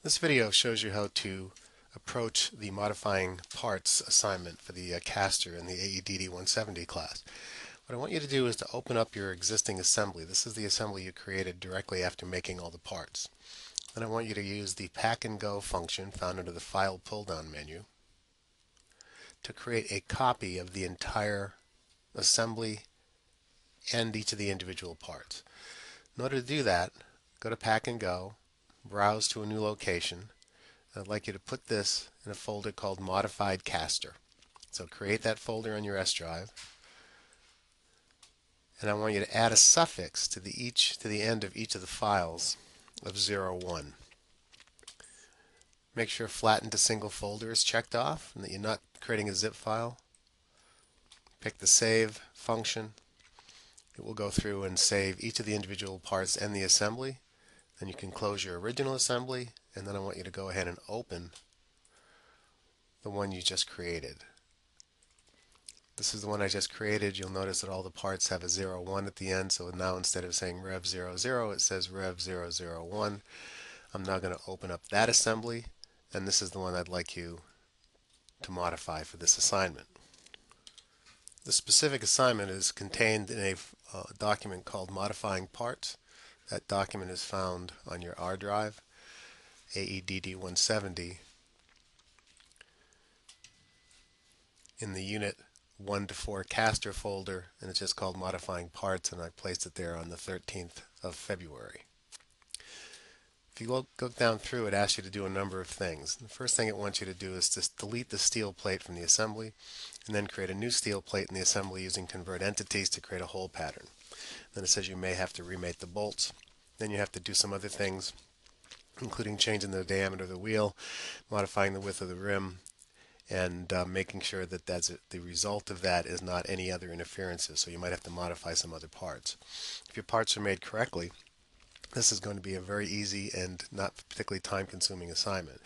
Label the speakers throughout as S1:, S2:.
S1: This video shows you how to approach the modifying parts assignment for the caster in the AEDD 170 class. What I want you to do is to open up your existing assembly. This is the assembly you created directly after making all the parts. Then I want you to use the pack and go function found under the file pull down menu to create a copy of the entire assembly and each of the individual parts. In order to do that, go to pack and go, browse to a new location. I'd like you to put this in a folder called ModifyCaster. So create that folder on your S drive, and I want you to add a suffix to the end of each of the files of 01. Make sure flatten to single folder is checked off and that you're not creating a zip file. Pick the save function. It will go through and save each of the individual parts and the assembly. Then you can close your original assembly, and then I want you to go ahead and open the one you just created. This is the one I just created. You'll notice that all the parts have a 01 at the end, so now instead of saying Rev 00, it says Rev 001. I'm now going to open up that assembly, and this is the one I'd like you to modify for this assignment. The specific assignment is contained in a document called Modifying Parts. That document is found on your R drive, AEDD 170, in the Unit 1 to 4 caster folder, and it's just called Modifying Parts, and I placed it there on the 13th of February. If you go down through, it asks you to do a number of things. The first thing it wants you to do is to delete the steel plate from the assembly, and then create a new steel plate in the assembly using convert entities to create a hole pattern. Then it says you may have to remate the bolts. Then you have to do some other things, including changing the diameter of the wheel, modifying the width of the rim, and making sure that the result of that is not any other interferences. So you might have to modify some other parts. If your parts are made correctly, this is going to be a very easy and not particularly time-consuming assignment.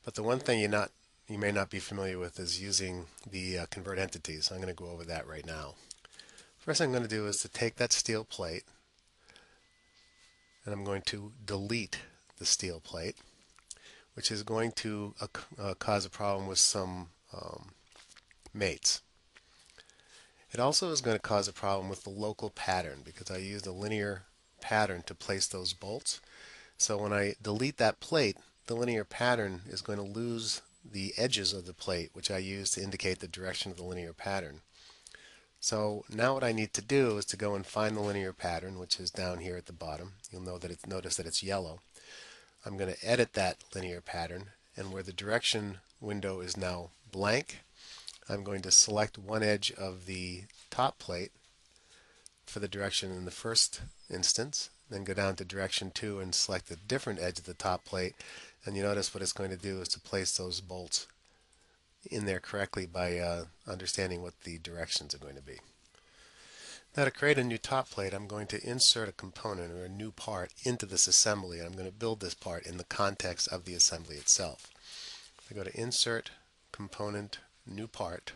S1: But the one thing you may not be familiar with is using the convert entities. So I'm going to go over that right now. First thing I'm going to do is to take that steel plate, and I'm going to delete the steel plate, which is going to cause a problem with some mates. It also is going to cause a problem with the local pattern because I used a linear pattern to place those bolts. So when I delete that plate, the linear pattern is going to lose the edges of the plate, which I use to indicate the direction of the linear pattern. So now what I need to do is to go and find the linear pattern, which is down here at the bottom. You'll notice that it's yellow. I'm going to edit that linear pattern, and where the direction window is now blank, I'm going to select one edge of the top plate for the direction in the first instance, then go down to direction 2 and select a different edge of the top plate, and you notice what it's going to do is to place those bolts in there correctly by understanding what the directions are going to be. Now to create a new top plate, I'm going to insert a component or a new part into this assembly. I'm going to build this part in the context of the assembly itself. If I go to Insert, Component, New Part,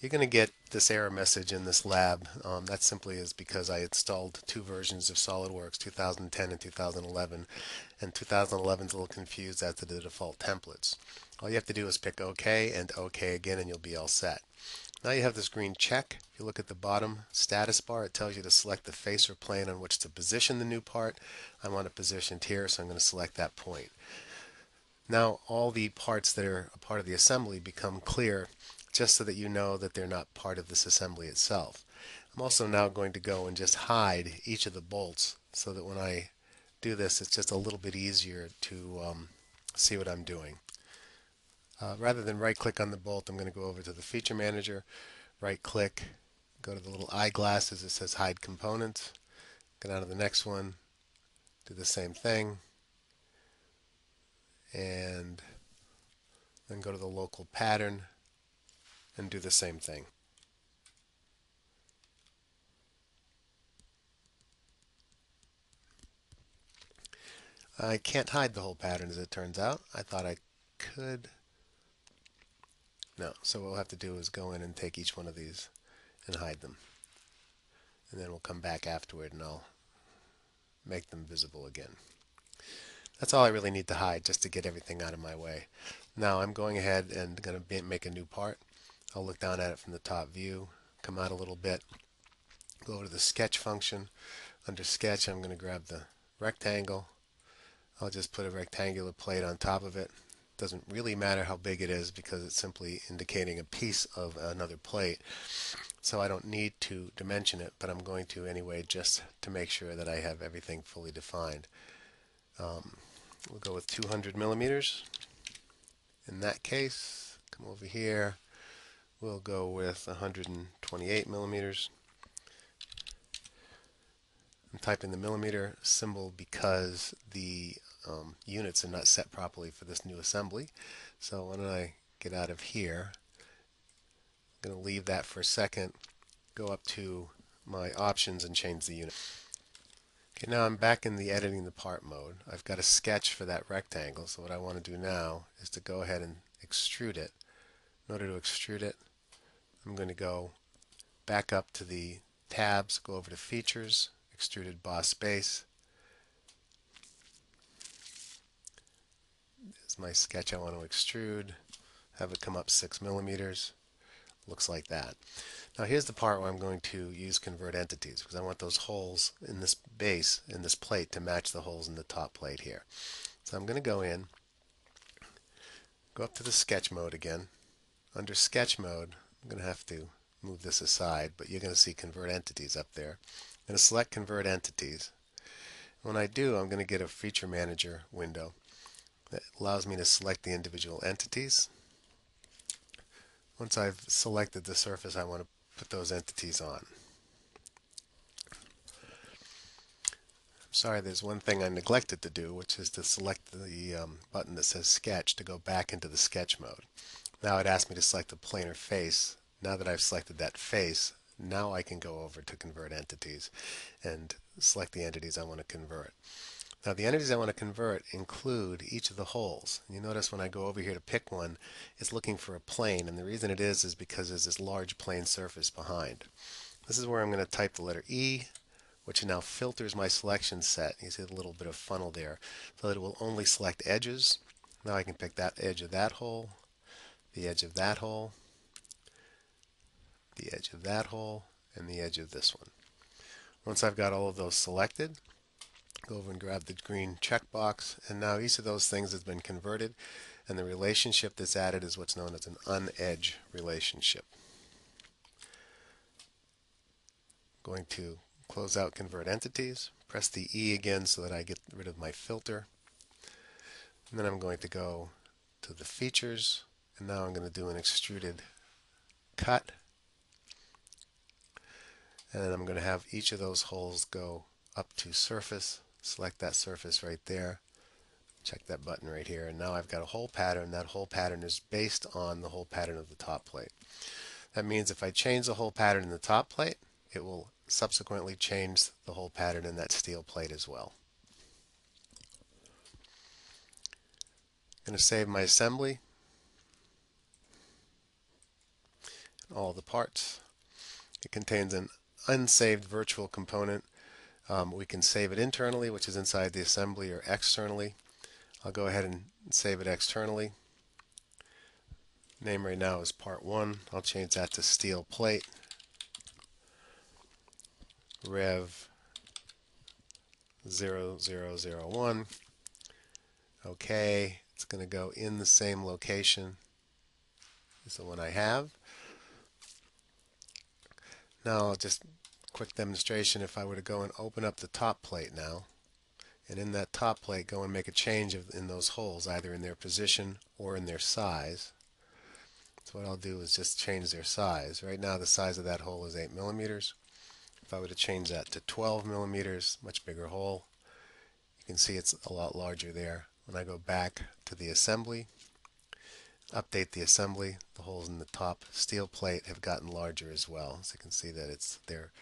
S1: you're going to get this error message in this lab. That simply is because I installed two versions of SolidWorks, 2010 and 2011, and 2011 is a little confused as to the default templates. All you have to do is pick OK and OK again, and you'll be all set. Now you have this green check. If you look at the bottom status bar, it tells you to select the face or plane on which to position the new part. I want it positioned here, so I'm going to select that point. Now all the parts that are a part of the assembly become clear, just so that you know that they're not part of this assembly itself. I'm also now going to go and just hide each of the bolts so that when I do this, it's just a little bit easier to see what I'm doing. Rather than right-click on the bolt, I'm going to go over to the Feature Manager, right-click, go to the little eyeglasses that says Hide Components, go down to the next one, do the same thing, and then go to the local pattern and do the same thing. I can't hide the whole pattern as it turns out. I thought I could. No, so what we'll have to do is go in and take each one of these and hide them. And then we'll come back afterward and I'll make them visible again. That's all I really need to hide just to get everything out of my way. Now I'm going ahead and going to make a new part. I'll look down at it from the top view, come out a little bit, go over to the sketch function. Under sketch, I'm going to grab the rectangle. I'll just put a rectangular plate on top of it. Doesn't really matter how big it is because it's simply indicating a piece of another plate. So I don't need to dimension it, but I'm going to anyway just to make sure that I have everything fully defined. We'll go with 200 millimeters. In that case, come over here. We'll go with 128 millimeters. I'm typing the millimeter symbol because the units are not set properly for this new assembly. So when I get out of here, I'm going to leave that for a second, go up to my options and change the unit. Okay, now I'm back in the editing the part mode. I've got a sketch for that rectangle, so what I want to do now is to go ahead and extrude it. In order to extrude it, I'm going to go back up to the tabs, go over to Features, Extruded Boss Base. This is my sketch I want to extrude. Have it come up 6 millimeters. Looks like that. Now here's the part where I'm going to use convert entities because I want those holes in this base, in this plate, to match the holes in the top plate here. So I'm going to go in, go up to the sketch mode again. Under sketch mode, I'm going to have to move this aside, but you're going to see convert entities up there. I'm going to select convert entities. When I do, I'm going to get a feature manager window that allows me to select the individual entities. Once I've selected the surface I want to put those entities on. I'm sorry, there's one thing I neglected to do, which is to select the button that says sketch to go back into the sketch mode. Now it asks me to select a planar face. Now that I've selected that face, now I can go over to convert entities and select the entities I want to convert. Now the entities I want to convert include each of the holes. You notice when I go over here to pick one, it's looking for a plane, and the reason it is because there's this large plane surface behind. This is where I'm going to type the letter E, which now filters my selection set. You see a little bit of funnel there, so that it will only select edges. Now I can pick that edge of that hole, the edge of that hole, the edge of that hole, and the edge of this one. Once I've got all of those selected, go over and grab the green checkbox, and now each of those things has been converted, and the relationship that's added is what's known as an unedge relationship. I'm going to close out convert entities, press the E again so that I get rid of my filter, and then I'm going to go to the features, and now I'm going to do an extruded cut, and then I'm going to have each of those holes go up to surface. Select that surface right there, check that button right here, and now I've got a hole pattern. That hole pattern is based on the hole pattern of the top plate. That means if I change the hole pattern in the top plate, it will subsequently change the hole pattern in that steel plate as well. I'm going to save my assembly, all the parts. It contains an unsaved virtual component. We can save it internally, which is inside the assembly, or externally. I'll go ahead and save it externally. Name right now is part 1. I'll change that to steel plate. Rev 0001. Okay, it's going to go in the same location as the one I have. Now just quick demonstration, if I were to go and open up the top plate now, and in that top plate go and make a change in those holes, either in their position or in their size. So what I'll do is just change their size. Right now the size of that hole is 8 millimeters. If I were to change that to 12 millimeters, much bigger hole, you can see it's a lot larger there. When I go back to the assembly, update the assembly, the holes in the top steel plate have gotten larger as well. So you can see that they're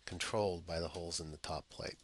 S1: controlled by the holes in the top plate.